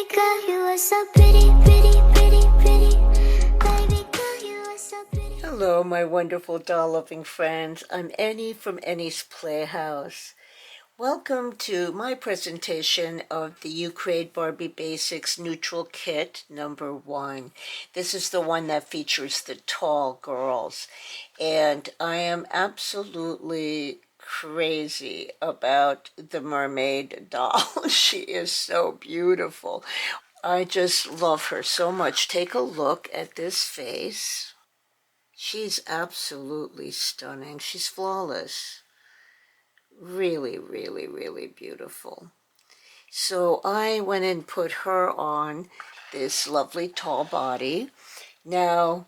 Baby girl, you are so pretty, pretty, pretty, pretty. Baby girl, you are so pretty. Hello, my wonderful doll-loving friends. I'm Annie from Annie's Playhouse. Welcome to my presentation of the You Create Barbie Basics Neutral Kit number 1. This is the one that features the tall girls. And I am absolutely crazy about the mermaid doll. She is so beautiful. I just love her so much. Take a look at this face. She's absolutely stunning. She's flawless. Really, really, really beautiful. So I went and put her on this lovely tall body. Now,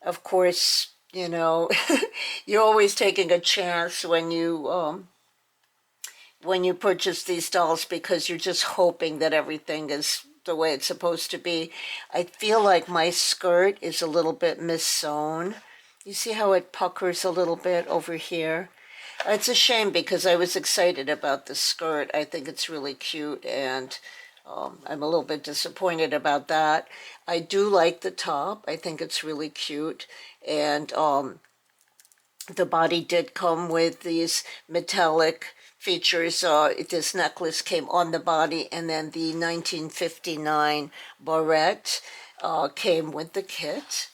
of course, you know, you're always taking a chance when you purchase these dolls because you're just hoping that everything is the way it's supposed to be. I feel like my skirt is a little bit mis-sewn. You see how it puckers a little bit over here? It's a shame because I was excited about the skirt. I think it's really cute, and I'm a little bit disappointed about that. I do like the top. I think it's really cute, and the body did come with these metallic features. This necklace came on the body, and then the 1959 barrette came with the kit.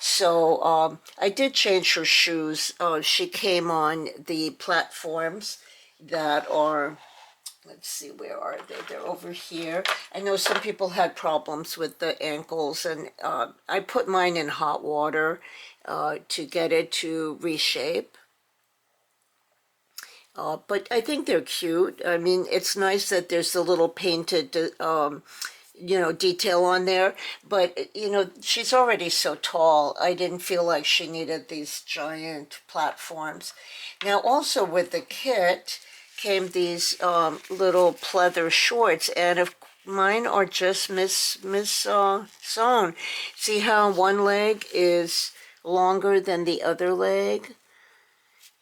So I did change her shoes. She came on the platforms that are, let's see, where are they? They're over here. I know some people had problems with the ankles, and I put mine in hot water to get it to reshape. But I think they're cute. I mean, it's nice that there's a little painted detail on there, but she's already so tall. I didn't feel like she needed these giant platforms. Now, also with the kit came these little pleather shorts, and if mine are just sewn. See how one leg is longer than the other leg?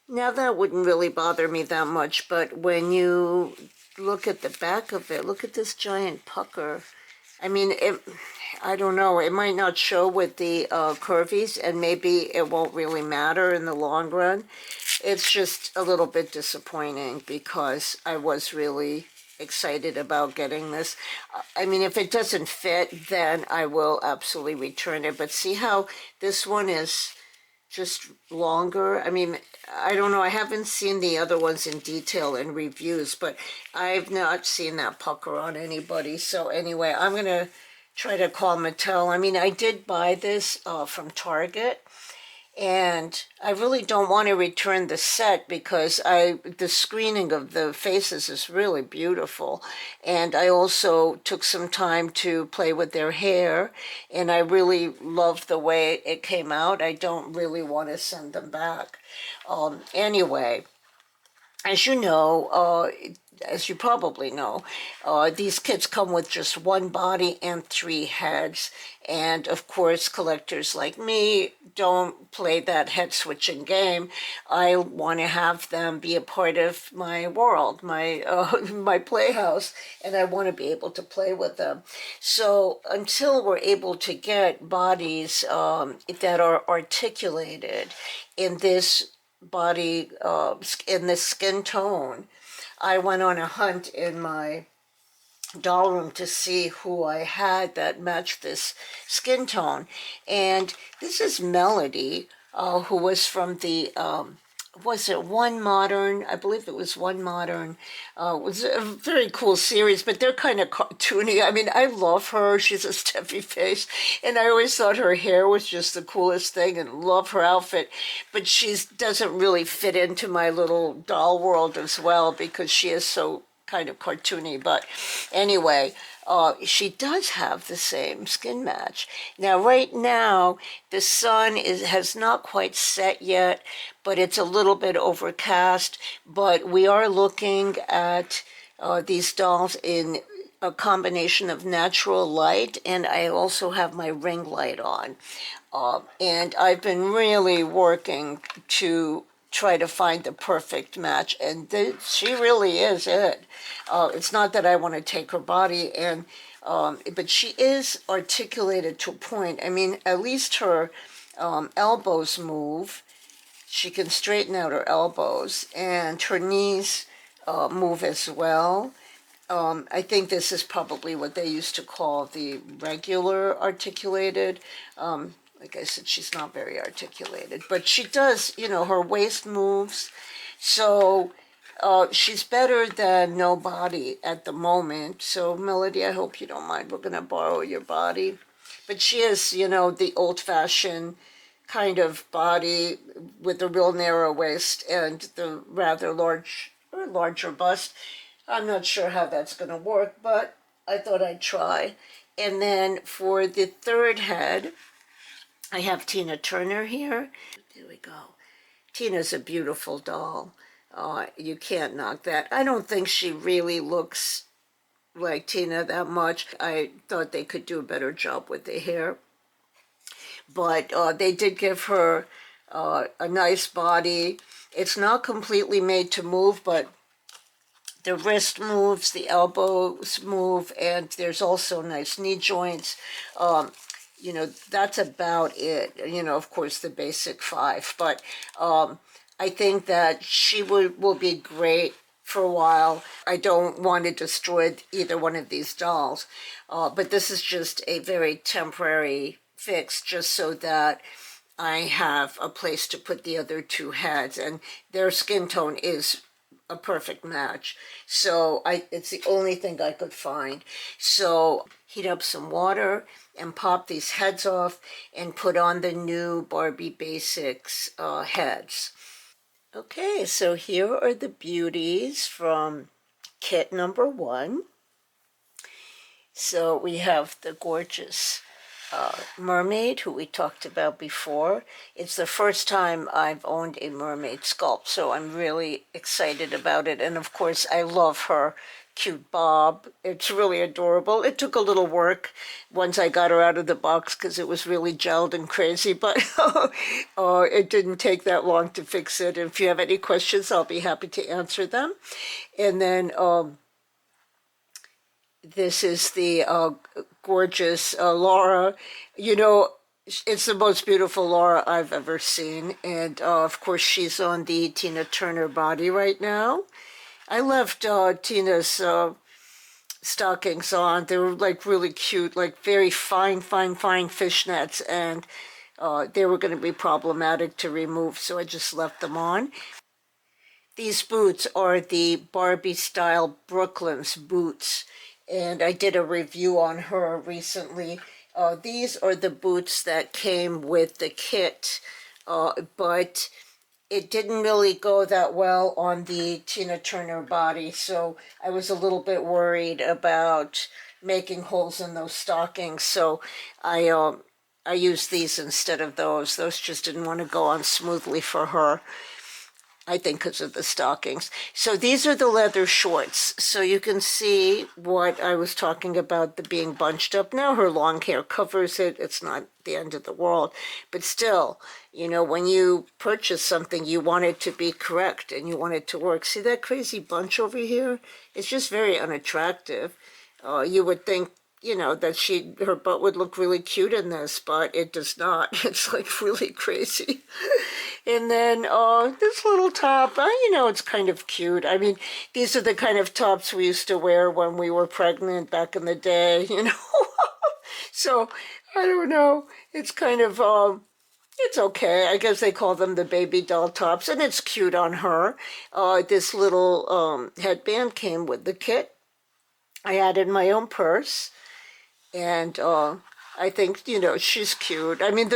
Now, that wouldn't really bother me that much, but when you look at the back of it, look at this giant pucker. I mean, I don't know, it might not show with the curvies, and maybe it won't really matter in the long run. It's just a little bit disappointing because I was really excited about getting this. I mean, if it doesn't fit, then I will absolutely return it. But see how this one is just longer? I mean, I don't know, I haven't seen the other ones in detail in reviews, but I've not seen that pucker on anybody. So anyway, I'm gonna try to call Mattel. I mean, I did buy this from Target, and I really don't want to return the set because the screening of the faces is really beautiful. And I also took some time to play with their hair, and I really loved the way it came out. I don't really want to send them back. Anyway, as you know, as you probably know, these kits come with just one body and 3 heads. And of course, collectors like me don't play that head switching game. I want to have them be a part of my world, my my playhouse, and I want to be able to play with them. So until we're able to get bodies that are articulated in this body, in this skin tone, I went on a hunt in my doll room to see who I had that matched this skin tone. And this is Melody, who was from the, was it One Modern? I believe it was One Modern. It was a very cool series, but they're kind of cartoony. I mean, I love her. She's a Steffi face, and I always thought her hair was just the coolest thing, and love her outfit. But she doesn't really fit into my little doll world as well because she is so kind of cartoony. But anyway, she does have the same skin match. Now, right now, the sun has not quite set yet, but it's a little bit overcast. But we are looking at these dolls in a combination of natural light, and I also have my ring light on. And I've been really working to try to find the perfect match, and she really is it. It's not that I want to take her body, and but she is articulated to a point. I mean, at least her elbows move. She can straighten out her elbows, and her knees move as well. I think this is probably what they used to call the regular articulated. Like I said, she's not very articulated, but she does, you know, her waist moves. So she's better than no body at the moment. So, Melody, I hope you don't mind. We're going to borrow your body. But she is, you know, the old-fashioned kind of body with a real narrow waist and the rather large or larger bust. I'm not sure how that's going to work, but I thought I'd try. And then for the third head, I have Tina Turner here. There we go. Tina's a beautiful doll. You can't knock that. I don't think she really looks like Tina that much. I thought they could do a better job with the hair. But they did give her a nice body. It's not completely made to move, but the wrist moves, the elbows move, and there's also nice knee joints. You know, that's about it. You know, of course, the basic 5. But I think that she will be great for a while. I don't want to destroy either one of these dolls. But this is just a very temporary fix, just so that I have a place to put the other 2 heads. And their skin tone is a perfect match. So it's the only thing I could find. So heat up some water and pop these heads off and put on the new Barbie Basics heads. Okay, so here are the beauties from kit number 1. So we have the gorgeous mermaid, who we talked about before. It's the first time I've owned a mermaid sculpt, so I'm really excited about it. And of course, I love her cute bob. It's really adorable. It took a little work once I got her out of the box because it was really gelled and crazy, but it didn't take that long to fix it. And if you have any questions, I'll be happy to answer them. And then this is the gorgeous Laura. You know, it's the most beautiful Laura I've ever seen. And of course, she's on the Tina Turner body right now. I left Tina's stockings on. They were like really cute, like very fine fishnets. And they were going to be problematic to remove, so I just left them on. These boots are the Barbie style Brooklyn's boots, and I did a review on her recently. These are the boots that came with the kit, but it didn't really go that well on the Tina Turner body, so I was a little bit worried about making holes in those stockings, so I used these instead of those. Those just didn't want to go on smoothly for her, I think because of the stockings. So these are the leather shorts. So you can see what I was talking about, the being bunched up. Now her long hair covers it. It's not the end of the world. But still, you know, when you purchase something, you want it to be correct and you want it to work. See that crazy bunch over here? It's just very unattractive. You would think, you know, that her butt would look really cute in this, but it does not. It's like really crazy. And then this little top, you know, it's kind of cute. I mean, these are the kind of tops we used to wear when we were pregnant back in the day, you know. So, I don't know. It's kind of, it's okay. I guess they call them the baby doll tops, and it's cute on her. This little headband came with the kit. I added my own purse, and I think, you know, she's cute. I mean,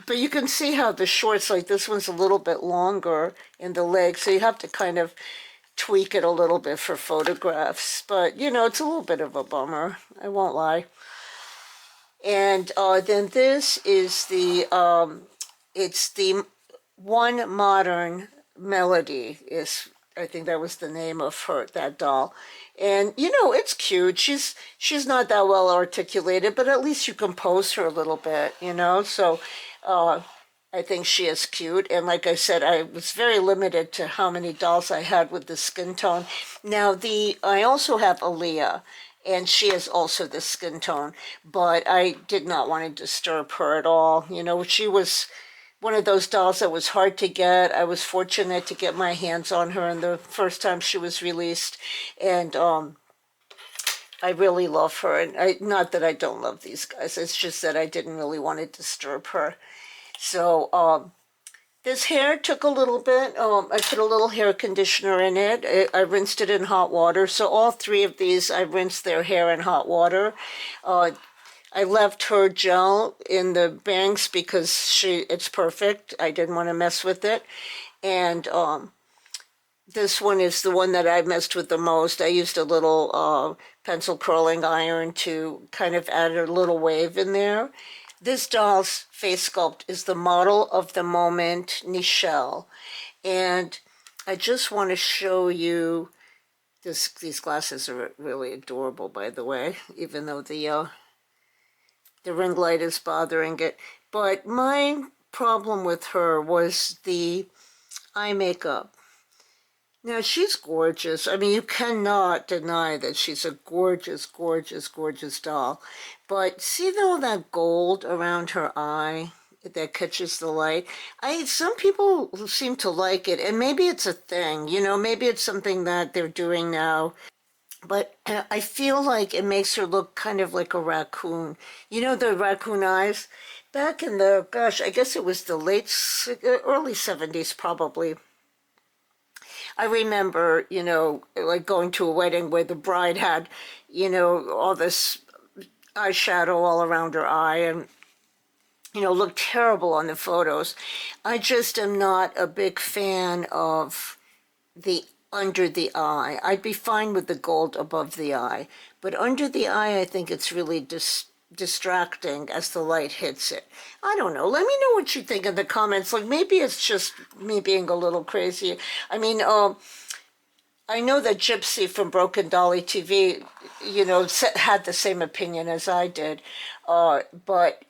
but you can see how the shorts, like this one's a little bit longer in the leg, so you have to kind of tweak it a little bit for photographs. But, you know, it's a little bit of a bummer, I won't lie. And then this is it's the One Modern Melody, I think that was the name of that doll. And, you know, it's cute. She's not that well articulated, but at least you can pose her a little bit, you know. So I think she is cute. And like I said, I was very limited to how many dolls I had with the skin tone. Now, I also have Aaliyah, and she is also the skin tone, but I did not want to disturb her at all. You know, she was one of those dolls that was hard to get. I was fortunate to get my hands on her in the first time she was released, and I really love her. And not that I don't love these guys, it's just that I didn't really want to disturb her. So this hair took a little bit. I put a little hair conditioner in it. I rinsed it in hot water. So all three of these, I rinsed their hair in hot water. I left her gel in the bangs because it's perfect. I didn't want to mess with it. And this one is the one that I messed with the most. I used a little pencil curling iron to kind of add a little wave in there. This doll's face sculpt is the model of the moment, Nichelle. And I just want to show you this. These glasses are really adorable, by the way, even though the ring light is bothering it. But my problem with her was the eye makeup. Now, she's gorgeous. I mean, you cannot deny that she's a gorgeous, gorgeous, gorgeous doll. But see all that gold around her eye that catches the light? Some people seem to like it, and maybe it's a thing, you know, maybe it's something that they're doing now. But I feel like it makes her look kind of like a raccoon. You know, the raccoon eyes? Back in the, gosh, I guess it was the early 70s probably. I remember, you know, like going to a wedding where the bride had, you know, all this eyeshadow all around her eye and, you know, looked terrible on the photos. I just am not a big fan of the under the eye. I'd be fine with the gold above the eye, but under the eye, I think it's really distracting as the light hits it. I don't know. Let me know what you think in the comments. Like, maybe it's just me being a little crazy. I mean, I know that Gypsy from Broken Dolly TV, you know, had the same opinion as I did. But,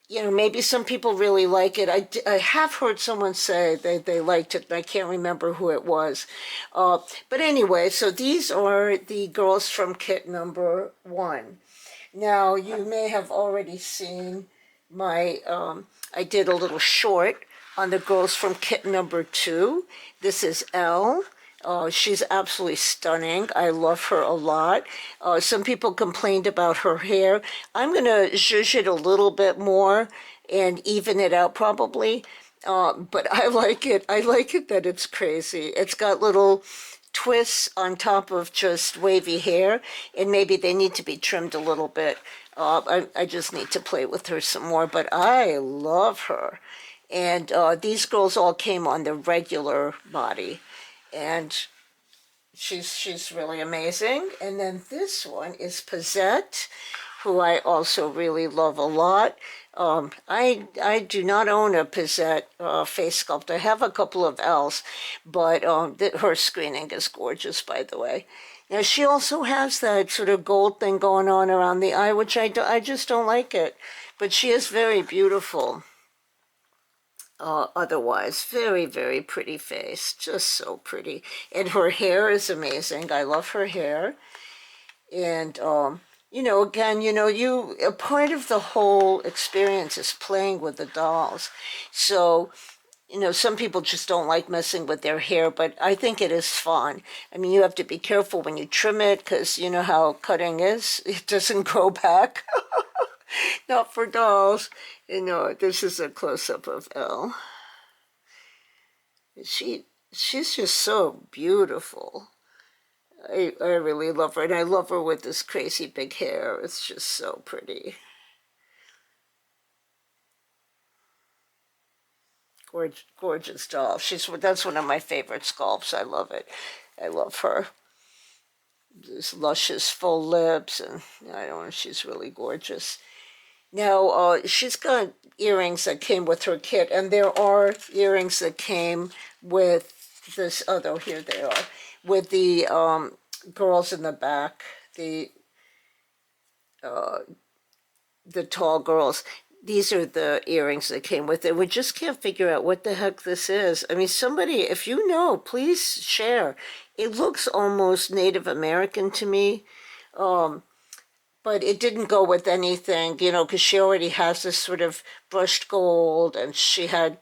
you know, maybe some people really like it. I have heard someone say they liked it, and I can't remember who it was. But anyway, so these are the girls from kit number 1. Now, you may have already seen my, I did a little short on the girls from kit number 2. This is Elle. She's absolutely stunning. I love her a lot. Some people complained about her hair. I'm going to zhuzh it a little bit more and even it out probably. But I like it. I like it that it's crazy. It's got little twists on top of just wavy hair, and maybe they need to be trimmed a little bit. I just need to play with her some more, but I love her. And these girls all came on the regular body, and she's really amazing. And then this one is Pazette, who I also really love a lot. I do not own a Pazette face sculpt. I have a couple of L's, but her screening is gorgeous, by the way. Now, she also has that sort of gold thing going on around the eye, which I just don't like it. But she is very beautiful. Otherwise, very, very pretty face. Just so pretty. And her hair is amazing. I love her hair. And, you know, again, you know, a part of the whole experience is playing with the dolls. So, you know, some people just don't like messing with their hair, but I think it is fun. I mean, you have to be careful when you trim it because you know how cutting is. It doesn't grow back. Not for dolls. You know, this is a close-up of Elle. She's just so beautiful. I really love her, and I love her with this crazy big hair. It's just so pretty. Gorgeous doll. That's one of my favorite sculpts. I love it. I love her. These luscious full lips, and I don't know, she's really gorgeous. Now, she's got earrings that came with her kit, and there are earrings that came with this, oh, here they are, with the girls in the back, the tall girls. these are the earrings that came with it. We just can't figure out what the heck this is. I mean, somebody, if you know, please share. It looks almost Native American to me, but it didn't go with anything, you know, because she already has this sort of brushed gold, and she had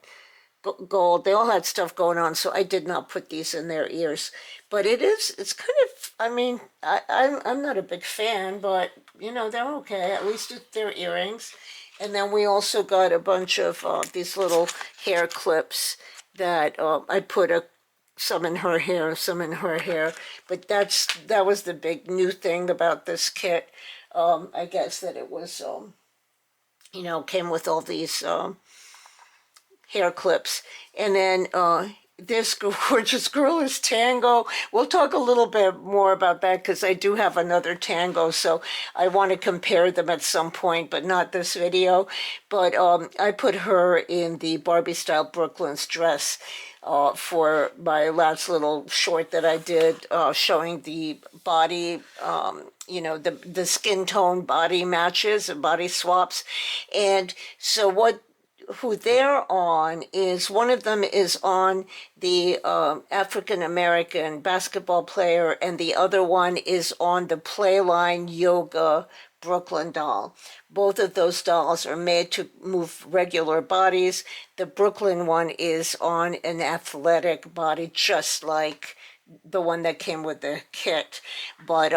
gold. They all had stuff going on, so I did not put these in their ears. But it's kind of, I mean, I'm not a big fan, but, you know, they're okay. At least they're earrings. And then we also got a bunch of these little hair clips that I put some in her hair, some in her hair. But that was the big new thing about this kit. I guess that it was, you know, came with all these hair clips. And then this gorgeous girl is Tango. We'll talk a little bit more about that because I do have another Tango, so I want to compare them at some point, but not this video. But I put her in the Barbie style Brooklyn's dress for my last little short that I did showing the body, you know, the skin tone body matches and body swaps. And so who they're on is, one of them is on the African American basketball player, and the other one is on the Playline Yoga Brooklyn doll. Both of those dolls are made to move regular bodies. The Brooklyn one is on an athletic body, just like the one that came with the kit. But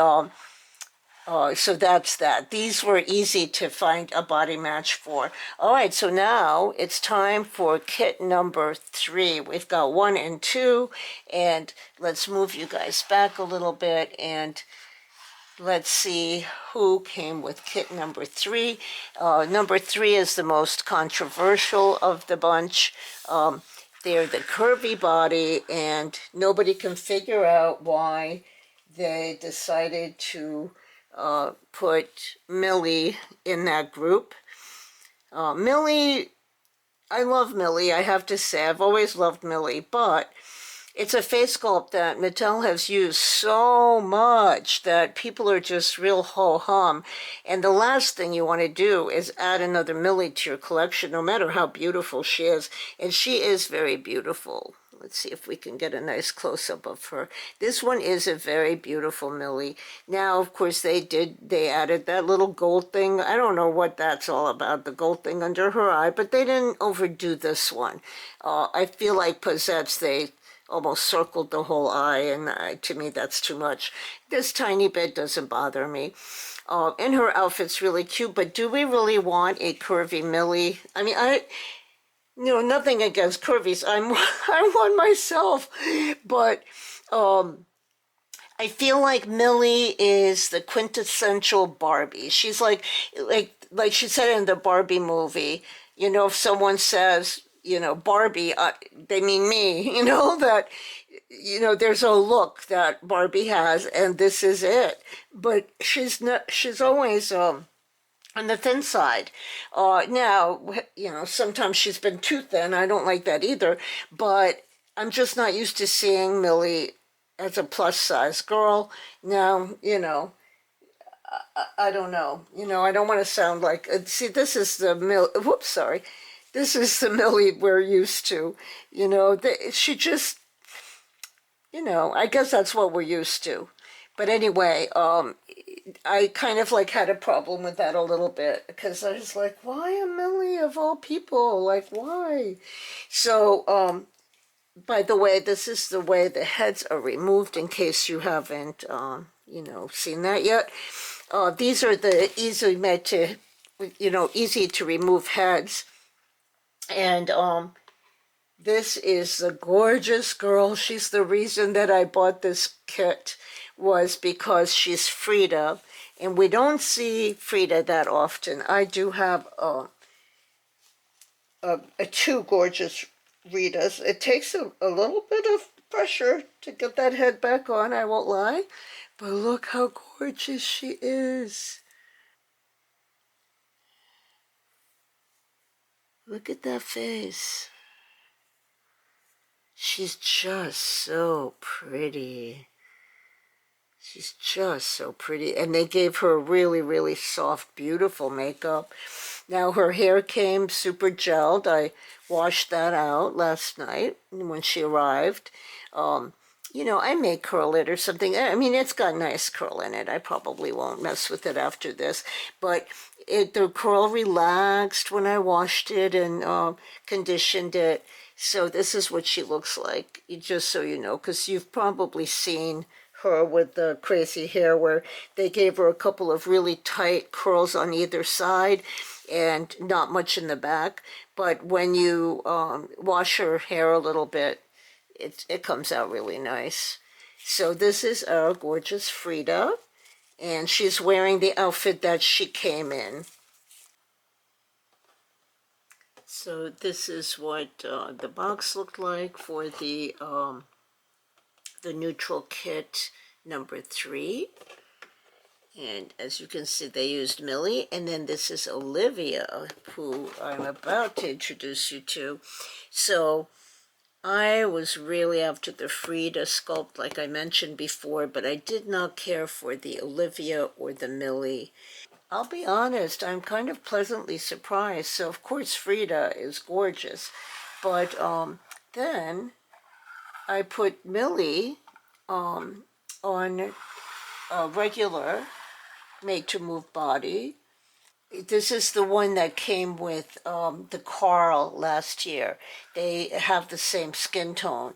so that's that. These were easy to find a body match for. All right, so now it's time for kit number 3. We've got 1 and 2, and let's move you guys back a little bit, and let's see who came with kit number 3. Number 3 is the most controversial of the bunch. They're the curvy body, and nobody can figure out why they decided to put Millie in that group. Millie, I love Millie, I have to say. I've always loved Millie, but it's a face sculpt that Mattel has used so much that people are just real ho-hum. And the last thing you want to do is add another Millie to your collection, no matter how beautiful she is. And she is very beautiful. Let's see if we can get a nice close-up of her. This one is a very beautiful Millie. Now, of course, they added that little gold thing. I don't know what that's all about, the gold thing under her eye, but they didn't overdo this one. I feel like Posettes, they almost circled the whole eye, and to me, that's too much. This tiny bit doesn't bother me. And her outfit's really cute, but do we really want a curvy Millie? I mean, you know, nothing against curvies. I'm one myself, but I feel like Millie is the quintessential Barbie. She's like she said in the Barbie movie. You know, if someone says, you know, Barbie, they mean me. You know that. You know, there's a look that Barbie has, and this is it. But she's not. She's always on the thin side. Now, you know, sometimes she's been too thin. I don't like that either. But I'm just not used to seeing Millie as a plus size girl. Now, you know, I don't know. You know, I don't want to sound like, see, this is the whoops, sorry. This is the Millie we're used to. You know, she just, you know, I guess that's what we're used to. But anyway, I kind of like had a problem with that a little bit, because I was like, why a Millie of all people? Like, why? So, by the way, this is the way the heads are removed, in case you haven't, you know, seen that yet. These are the easily made to, you know, easy to remove heads. And this is the gorgeous girl. She's the reason that I bought this kit, was because she's Frida. And we don't see Frida that often. I do have two gorgeous Ritas. It takes a little bit of pressure to get that head back on, I won't lie. But look how gorgeous she is. Look at that face. She's just so pretty. She's just so pretty. And they gave her really, really soft, beautiful makeup. Now her hair came super gelled. I washed that out last night when she arrived. Um, I may curl it or something. I mean, it's got nice curl in it. I probably won't mess with it after this. But the curl relaxed when I washed it and conditioned it. So this is what she looks like, just so you know, because you've probably seen her with the crazy hair where they gave her a couple of really tight curls on either side and not much in the back. But when you wash her hair a little bit, it comes out really nice. So this is our gorgeous Frida, and she's wearing the outfit that she came in. So this is what the box looked like for the neutral kit number 3. And as you can see, they used Millie. And then this is Olivia, who I'm about to introduce you to. So I was really after the Frida sculpt, like I mentioned before, but I did not care for the Olivia or the Millie. I'll be honest, I'm kind of pleasantly surprised. So, of course, Frida is gorgeous. But then I put Millie on a regular made-to-move body. This is the one that came with the Carl last year. They have the same skin tone.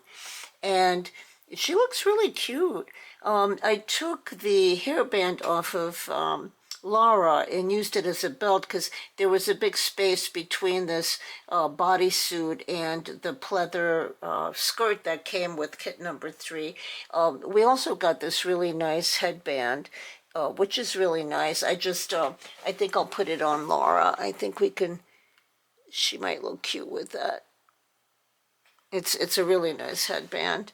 And she looks really cute. I took the hairband off of Laura and used it as a belt because there was a big space between this bodysuit and the pleather skirt that came with kit number 3. We also got this really nice headband, which is really nice. I think I'll put it on Laura. I think she might look cute with that. It's a really nice headband.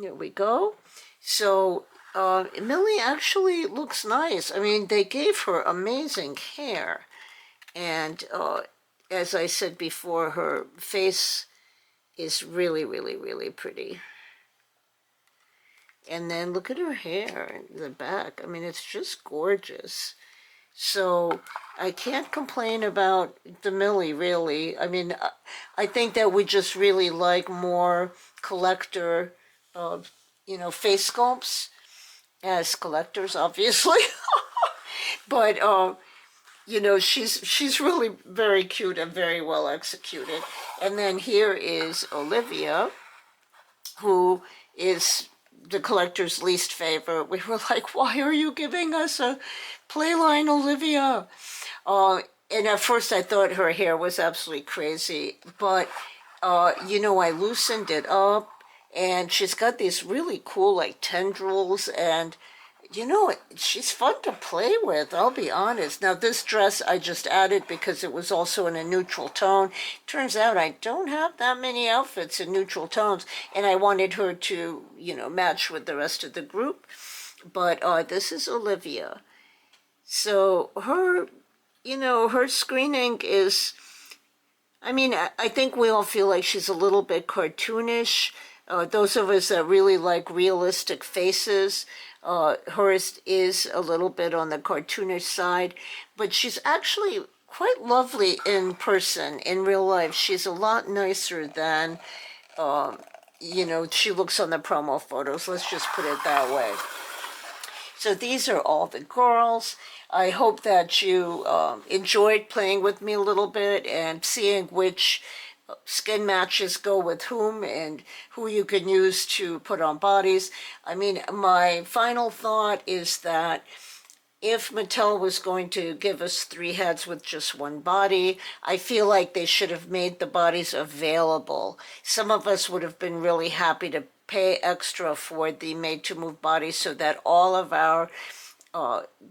Here we go. So Millie actually looks nice. I mean, they gave her amazing hair. And as I said before, her face is really, really, really pretty. And then look at her hair in the back. I mean, it's just gorgeous. So I can't complain about the Millie, really. I mean, I think that we just really like more collector, face sculpts as collectors, obviously. But she's really very cute and very well executed. And then here is Olivia, who is the collector's least favorite. We were like, why are you giving us a playline, Olivia? And at first I thought her hair was absolutely crazy, but I loosened it up, and she's got these really cool like tendrils, and she's fun to play with, I'll be honest. Now, this dress I just added because it was also in a neutral tone. Turns out I don't have that many outfits in neutral tones, and I wanted her to, match with the rest of the group. But this is Olivia. So her screening is, I mean, I think we all feel like she's a little bit cartoonish. Those of us that really like realistic faces, hers is a little bit on the cartoonish side, but she's actually quite lovely in person. In real life, she's a lot nicer than, she looks on the promo photos. Let's just put it that way. So these are all the girls. I hope that you enjoyed playing with me a little bit and seeing which skin matches go with whom and who you can use to put on bodies. I mean, my final thought is that if Mattel was going to give us 3 heads with just one body, I feel like they should have made the bodies available. Some of us would have been really happy to pay extra for the made-to-move bodies so that all of our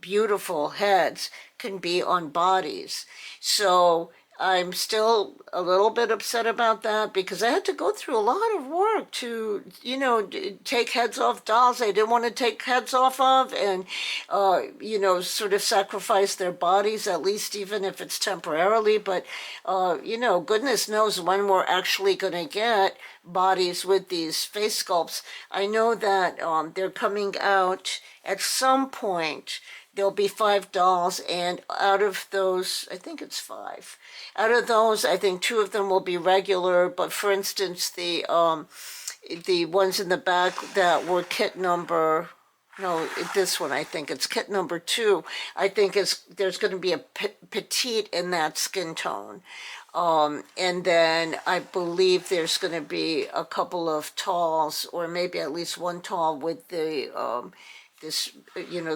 beautiful heads can be on bodies. So I'm still a little bit upset about that because I had to go through a lot of work to, take heads off dolls I didn't want to take heads off of, and, sort of sacrifice their bodies, at least even if it's temporarily. But, goodness knows when we're actually going to get bodies with these face sculpts. I know that they're coming out at some point. There'll be 5 dolls, and out of those, I think it's 5. Out of those, I think 2 of them will be regular. But for instance, the ones in the back that were kit number, no, this one, I think it's kit number 2. I think there's going to be a petite in that skin tone. And then I believe there's going to be a couple of talls, or maybe at least one tall with the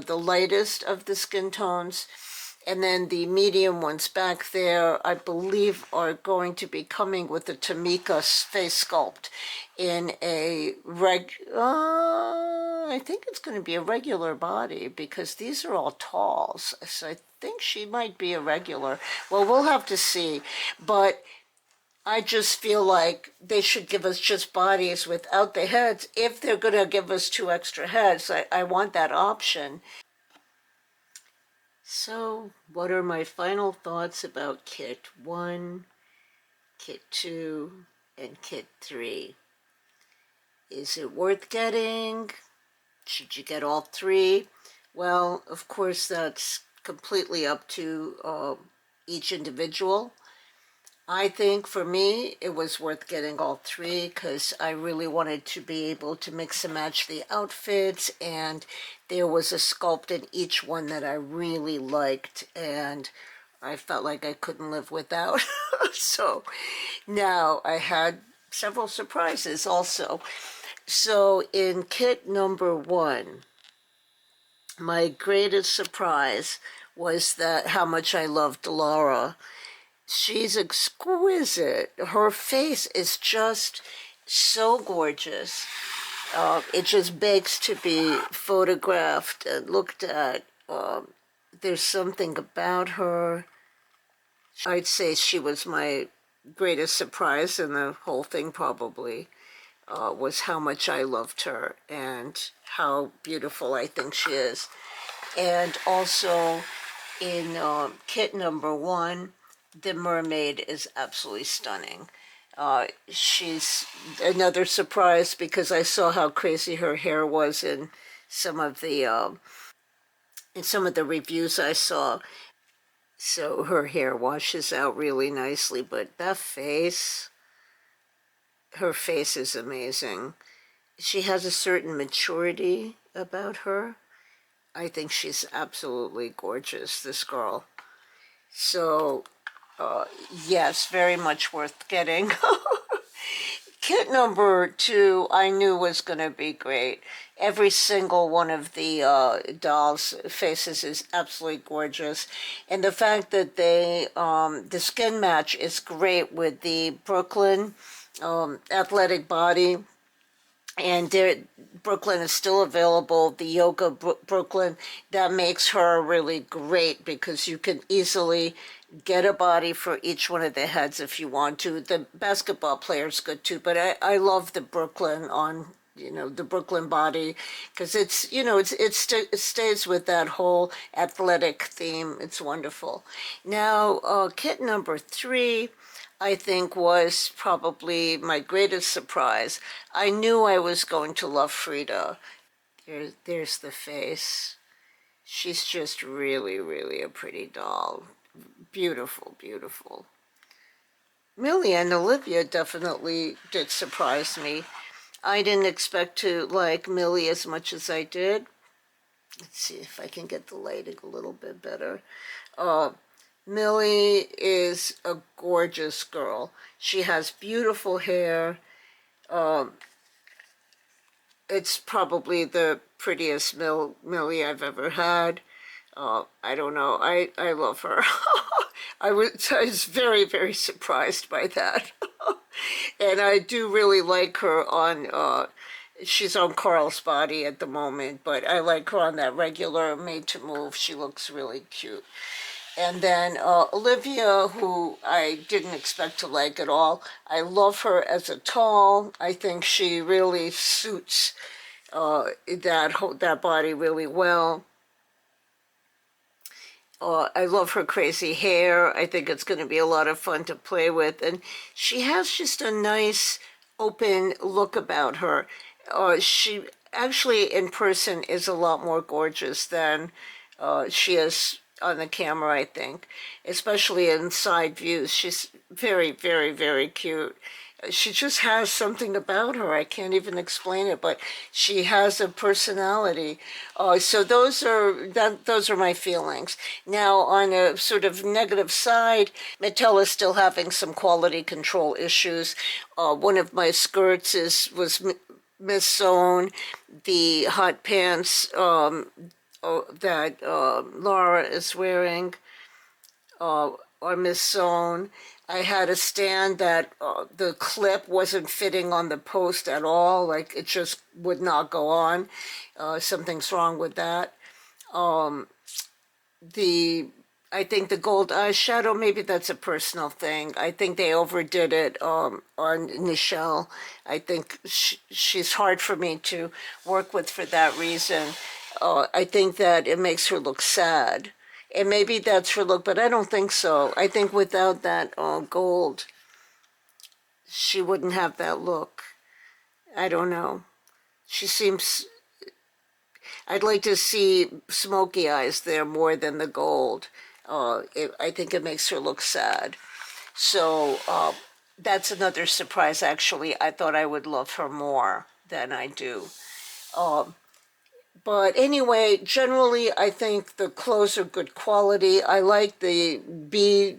lightest of the skin tones. And then the medium ones back there, I believe, are going to be coming with the Tamika face sculpt in I think it's going to be a regular body, because these are all talls. So I think she might be a regular. Well, we'll have to see. But I just feel like they should give us just bodies without the heads. If they're going to give us 2 extra heads, I want that option. So, what are my final thoughts about Kit 1, Kit 2, and Kit 3? Is it worth getting? Should you get all 3? Well, of course, that's completely up to each individual. I think for me, it was worth getting all 3 because I really wanted to be able to mix and match the outfits, and there was a sculpt in each one that I really liked, and I felt like I couldn't live without. So now I had several surprises also. So in kit number 1, my greatest surprise was that how much I loved Laura. She's exquisite. Her face is just so gorgeous. It just begs to be photographed and looked at. There's something about her. I'd say she was my greatest surprise in the whole thing, probably, was how much I loved her and how beautiful I think she is. And also in kit number 1, the mermaid is absolutely stunning. She's another surprise because I saw how crazy her hair was in some of the reviews I saw. So her hair washes out really nicely, but that face, her face is amazing. She has a certain maturity about her. I think she's absolutely gorgeous, this girl. So yes, very much worth getting. Kit number 2, I knew was going to be great. Every single one of the dolls' faces is absolutely gorgeous. And the fact that the skin match is great with the Brooklyn athletic body. And Brooklyn is still available, the Yoga Brooklyn. That makes her really great because you can easily get a body for each one of the heads if you want to. The basketball player's good too, but I love the Brooklyn on, the Brooklyn body, because it's, it stays with that whole athletic theme. It's wonderful. Now, kit number 3, I think, was probably my greatest surprise. I knew I was going to love Frida. There's the face. She's just really, really a pretty doll. Beautiful, beautiful. Millie and Olivia definitely did surprise me. I didn't expect to like Millie as much as I did. Let's see if I can get the lighting a little bit better. Millie is a gorgeous girl. She has beautiful hair. It's probably the prettiest Millie I've ever had. I don't know. I love her. I was very, very surprised by that. And I do really like her on, she's on Carl's body at the moment, but I like her on that regular Made to Move. She looks really cute. And then Olivia, who I didn't expect to like at all. I love her as a tall. I think she really suits that body really well. I love her crazy hair. I think it's going to be a lot of fun to play with. And she has just a nice, open look about her. She actually, in person, is a lot more gorgeous than she is on the camera, I think. Especially in side views. She's very, very, very cute. She just has something about her. I can't even explain it, but she has a personality. So those are my feelings. Now, on a sort of negative side, Mattel is still having some quality control issues. One of my skirts was mis-sewn. The hot pants that Laura is wearing are mis-sewn. I had a stand that the clip wasn't fitting on the post at all, like it just would not go on. Something's wrong with that. I think the gold eyeshadow, maybe that's a personal thing. I think they overdid it on Nichelle. I think she's hard for me to work with for that reason. I think that it makes her look sad. And maybe that's her look, but I don't think so. I think without that gold, she wouldn't have that look. I don't know. She seems... I'd like to see smoky eyes there more than the gold. I think it makes her look sad. So that's another surprise, actually. I thought I would love her more than I do. But anyway, generally, I think the clothes are good quality. I like the B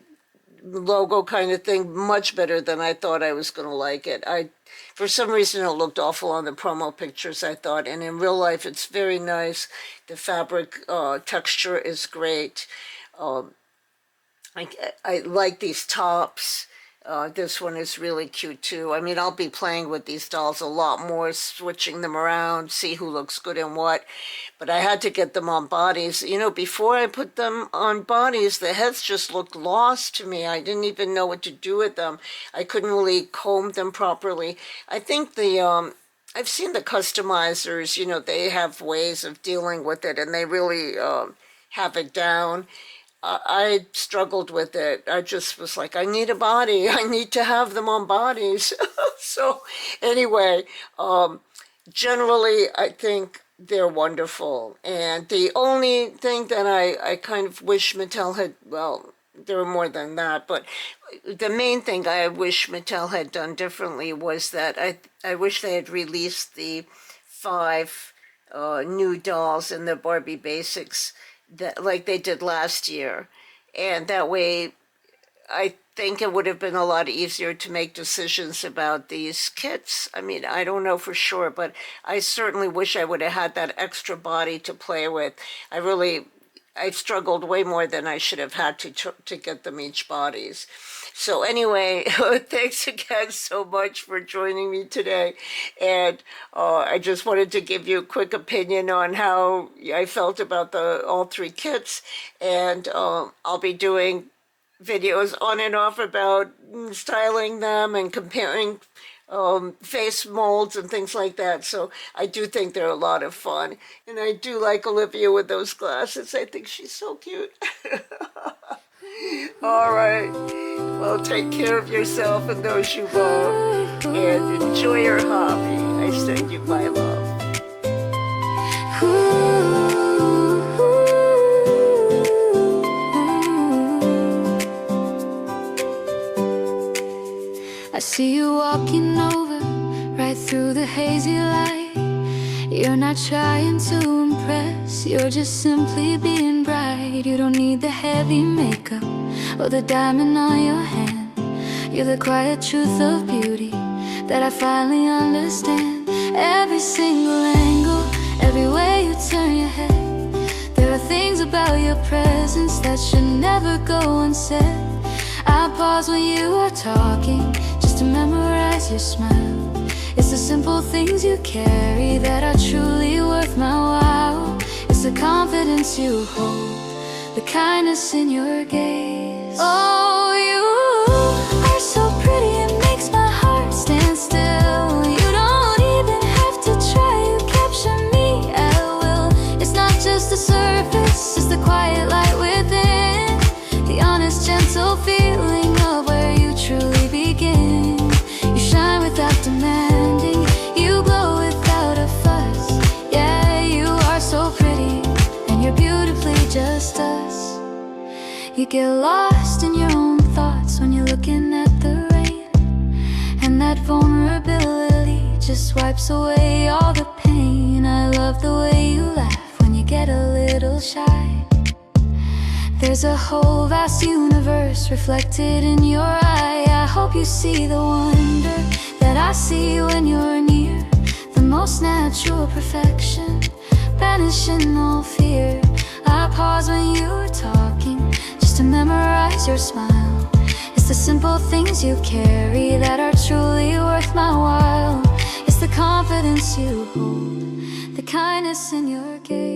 logo kind of thing much better than I thought I was going to like it. For some reason, it looked awful on the promo pictures, I thought, and in real life, it's very nice. The fabric texture is great. I like these tops. This one is really cute too. I mean, I'll be playing with these dolls a lot more, switching them around, see who looks good and what. But I had to get them on bodies. You know, before I put them on bodies, the heads just looked lost to me. I didn't even know what to do with them. I couldn't really comb them properly. I think I've seen the customizers, you know, they have ways of dealing with it, and they really have it down. I struggled with it. I just was like, I need a body. I need to have them on bodies. So anyway, generally, I think they're wonderful. And the only thing that I kind of wish Mattel had, well, there were more than that, but the main thing I wish Mattel had done differently was that I wish they had released the 5 new dolls in the Barbie Basics that like they did last year, and that way I think it would have been a lot easier to make decisions about these kits. I mean, I don't know for sure, but I certainly wish I would have had that extra body to play with. I struggled way more than I should have had to get them each bodies. So anyway, thanks again so much for joining me today. And I just wanted to give you a quick opinion on how I felt about all 3 kits. And I'll be doing videos on and off about styling them and comparing face molds and things like that. So I do think they're a lot of fun. And I do like Olivia with those glasses. I think she's so cute. All right. Well, take care of yourself and those you love. And enjoy your hobby. I send you my love. I see you walking over right through the hazy light. You're not trying to impress, you're just simply being bright. You don't need the heavy makeup or the diamond on your hand. You're the quiet truth of beauty that I finally understand. Every single angle, every way you turn your head, there are things about your presence that should never go unsaid. I pause when you are talking just to memorize your smile. It's the simple things you carry that are truly worth my while. It's the confidence you hold, the kindness in your gaze. Oh, you are so pretty, it makes my heart stand still. You don't even have to try, you capture me at will. It's not just the surface, it's the quiet light within, the honest, gentle feeling of where you truly begin. You shine without demanding, you glow without a fuss. Yeah, you are so pretty, and you're beautifully just us. You get lost in your own thoughts when you're looking at the rain, and that vulnerability just wipes away all the pain. I love the way you laugh when you get a little shy. There's a whole vast universe reflected in your eye. I hope you see the wonder that I see when you're near, the most natural perfection, banishing all fear. I pause when you're talking, just to memorize your smile. It's the simple things you carry that are truly worth my while. It's the confidence you hold, the kindness in your gaze.